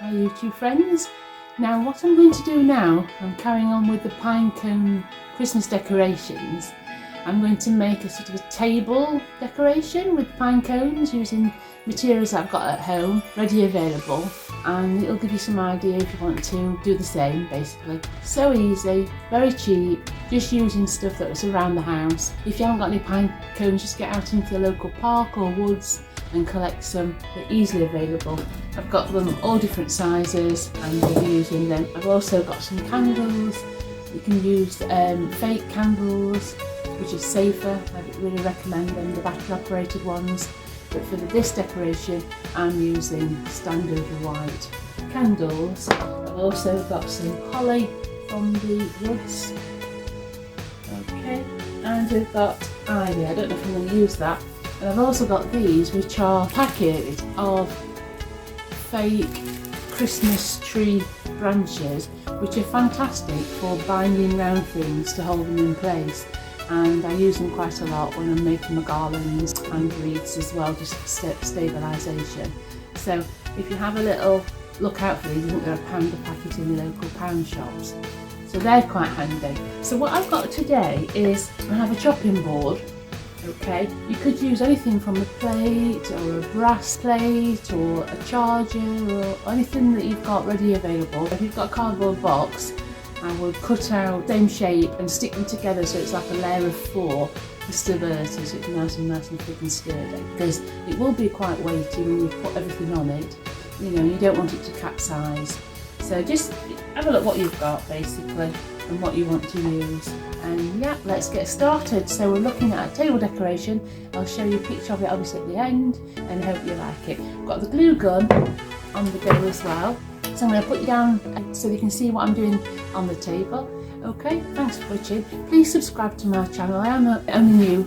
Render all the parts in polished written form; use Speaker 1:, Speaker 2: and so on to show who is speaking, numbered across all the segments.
Speaker 1: my YouTube friends. Now what I'm going to do now, I'm carrying on with the pine cone Christmas decorations. I'm going to make a sort of a table decoration with pine cones using materials I've got at home, ready available, and it'll give you some idea if you want to do the same basically. So easy, very cheap, just using stuff that's around the house. If you haven't got any pine cones, just get out into the local park or woods and collect some. They're easily available. I've got them all different sizes and we'll be using them. I've also got some candles. You can use fake candles, which is safer. I really recommend them, the battery operated ones. But for this decoration I'm using standard white candles. I've also got some holly from the woods. Okay, and we've got ivy. I don't know if I'm going to use that. And I've also got these, which are packets of fake Christmas tree branches, which are fantastic for binding round things to hold them in place. And I use them quite a lot when I'm making my garlands and wreaths as well, just for stabilisation. So if you have a little look out for these, I think they're £1 a packet in the local pound shops. So they're quite handy. So what I've got today is I have a chopping board. Okay, you could use anything from a plate or a brass plate or a charger or anything that you've got ready available. If you've got a cardboard box, I would cut out the same shape and stick them together so it's like a layer of 4 for stability, so it's nice and thick and sturdy, because it will be quite weighty when you put everything on it. You know, you don't want it to capsize. So just have a look what you've got basically and what you want to use. And yeah, let's get started. So we're looking at a table decoration. I'll show you a picture of it obviously at the end and hope you like it. I've got the glue gun on the go as well. So I'm going to put you down so you can see what I'm doing on the table. Okay, thanks for watching. Please subscribe to my channel. I am only new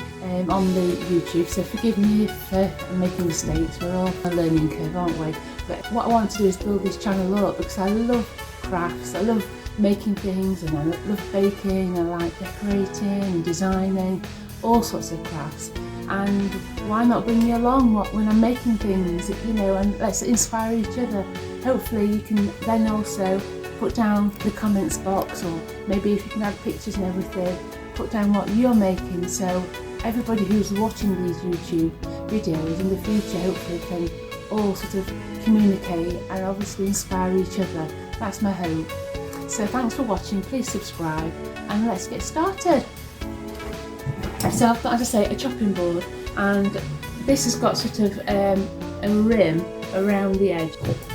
Speaker 1: on the YouTube, so forgive me if I'm making mistakes. We're all a learning curve, aren't we? But what I want to do is build this channel up because I love crafts. I love making things and I love baking. I like decorating and designing, all sorts of crafts. And why not bring me along when I'm making things, you know, and let's inspire each other. Hopefully you can then also put down the comments box, or maybe if you can add pictures and everything, put down what you're making, so everybody who's watching these YouTube videos in the future hopefully can all sort of communicate and obviously inspire each other. That's my hope. So thanks for watching, please subscribe and let's get started. So I've got, as I say, a chopping board, and this has got sort of a rim around the edge.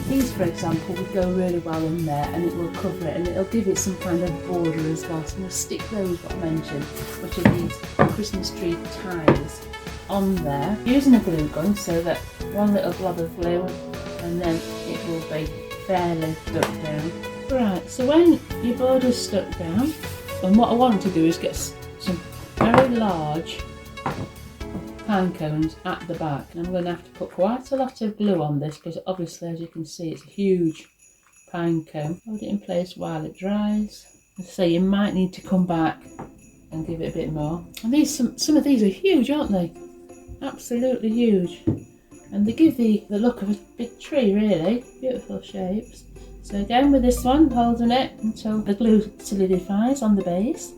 Speaker 1: These, for example, would go really well in there and it will cover it and it'll give it some kind of border as well. So we'll stick those, what I mentioned, which are these Christmas tree ties, on there using a glue gun, so that one little blob of glue and then it will be fairly stuck down. Right, so when your board is stuck down, and what I want to do is get some very large pine cones at the back, and I'm going to have to put quite a lot of glue on this because obviously, as you can see, it's a huge pine cone. Hold it in place while it dries. As I say, you might need to come back and give it a bit more. And these, some of these are huge, aren't they? Absolutely huge, and they give the look of a big tree, really. Beautiful shapes. So again with this one, holding it until the glue solidifies on the base.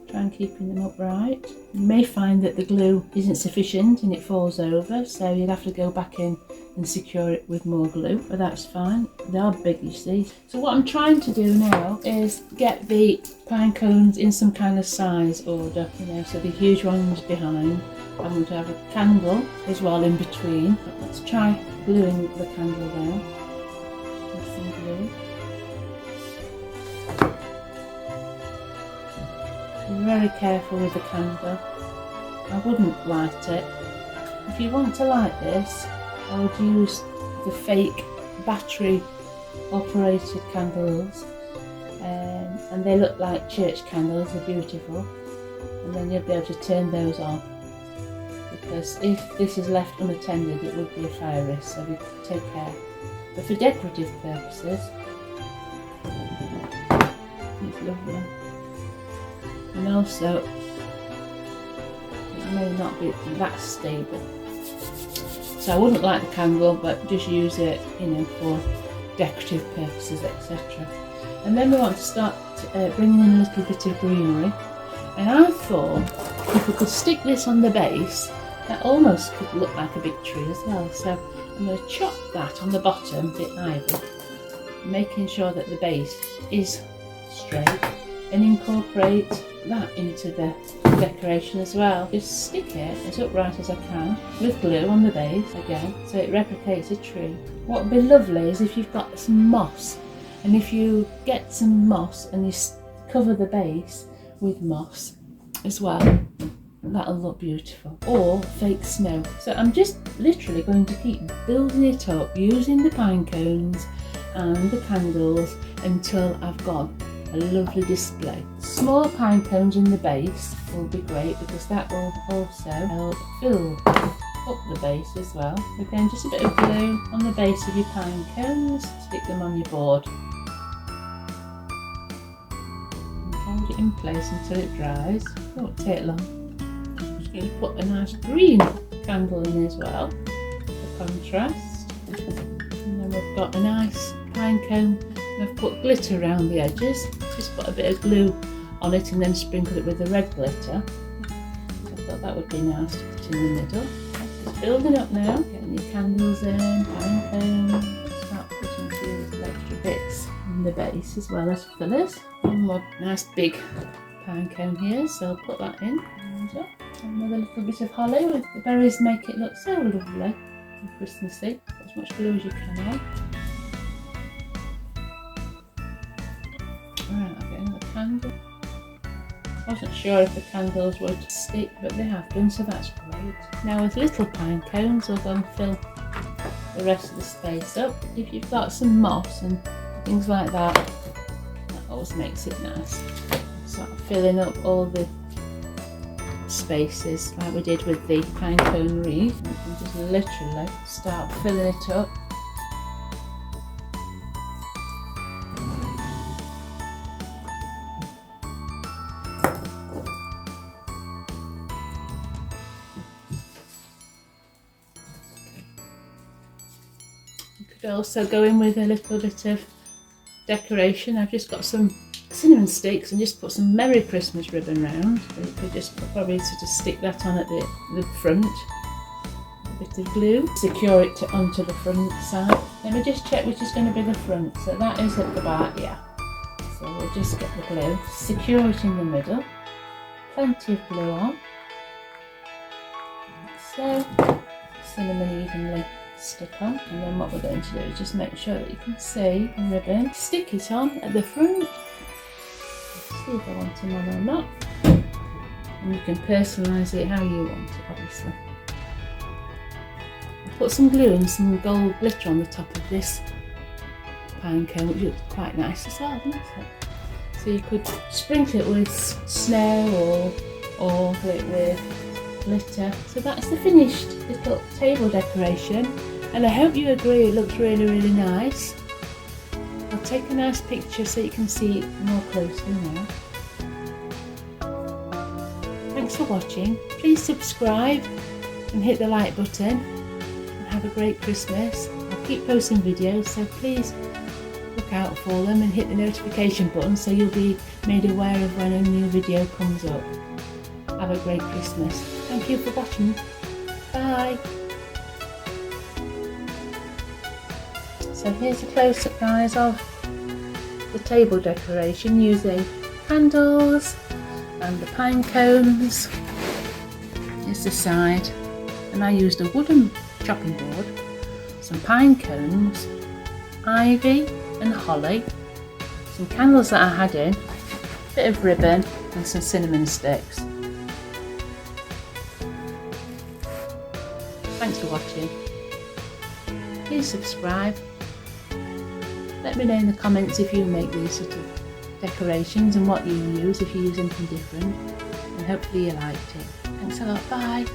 Speaker 1: Try and keeping them upright. You may find that the glue isn't sufficient and it falls over, so you'll have to go back in and secure it with more glue, but that's fine. They are big, you see. So what I'm trying to do now is get the pine cones in some kind of size order, you know, so the huge ones behind. I'm going to have a candle as well in between. But let's try gluing the candle down with some glue. Be very careful with the candle. I wouldn't light it. If you want to light this, I would use the fake battery operated candles, and they look like church candles. They're beautiful, and then you'll be able to turn those on, because if this is left unattended it would be a fire risk, so we take care. But for decorative purposes, it's lovely. And also, it may not be that stable, so I wouldn't light the candle, but just use it, you know, for decorative purposes, etc. And then we want to start bringing in a little bit of greenery. And I thought if we could stick this on the base, that almost could look like a big tree as well. So I'm going to chop that on the bottom, the ivy, making sure that the base is straight, and incorporate that into the decoration as well. Just stick it as upright as I can with glue on the base again, so it replicates a tree. What would be lovely is if you've got some moss, and if you get some moss and you cover the base with moss as well, that'll look beautiful. Or fake snow. So I'm just literally going to keep building it up using the pine cones and the candles until I've got a lovely display. Small pine cones in the base will be great because that will also help fill up the base as well. Again, just a bit of glue on the base of your pine cones, stick them on your board. And hold it in place until it dries. It won't take long. I'm just going to put a nice green candle in as well for contrast. And then we've got a nice pine cone. I've put glitter around the edges, just put a bit of glue on it and then sprinkle it with the red glitter. I thought that would be nice to put in the middle. It's building up now, getting your candles in, pine cones, start putting a few little extra bits in the base as well as fillers. One more nice big pine cone here, so I'll put that in. Another little bit of holly with the berries, make it look so lovely and Christmassy. Put as much glue as you can on. Right, I'll get another candle. I wasn't sure if the candles would stick, but they have done, so that's great. Now with little pine cones, we'll go and fill the rest of the space up. If you've got some moss and things like that, that always makes it nice. Sort of filling up all the spaces like we did with the pine cone wreath. You can just literally start filling it up. Also go in with a little bit of decoration. I've just got some cinnamon sticks and just put some Merry Christmas ribbon round. So you could just probably sort of stick that on at the front. A bit of glue, secure it onto the front side. Let me just check which is going to be the front. So that is at the back, yeah. So we'll just get the glue, secure it in the middle. Plenty of glue on. So cinnamon evenly stick on, and then what we're going to do is just make sure that you can see the ribbon, stick it on at the front. Let's see if I want them on or not, and you can personalise it how you want it, obviously. I'll put some glue and some gold glitter on the top of this pine cone, which looks quite nice as well, doesn't it? So you could sprinkle it with snow or fill it with glitter. So that's the finished little table decoration, and I hope you agree it looks really, really nice. I'll take a nice picture so you can see it more closely now. Thanks for watching. Please subscribe and hit the like button, and have a great Christmas. I'll keep posting videos, so please look out for them and hit the notification button so you'll be made aware of when a new video comes up. Have a great Christmas. Thank you for watching. Bye. So here's a close-up, guys, of the table decoration using candles and the pine cones. Here's the side, and I used a wooden chopping board, some pine cones, ivy and holly, some candles that I had in, a bit of ribbon and some cinnamon sticks. Thanks for watching. Please subscribe. Let me know in the comments if you make these sort of decorations and what you use, if you use anything different, and hopefully you liked it. Thanks a lot, bye.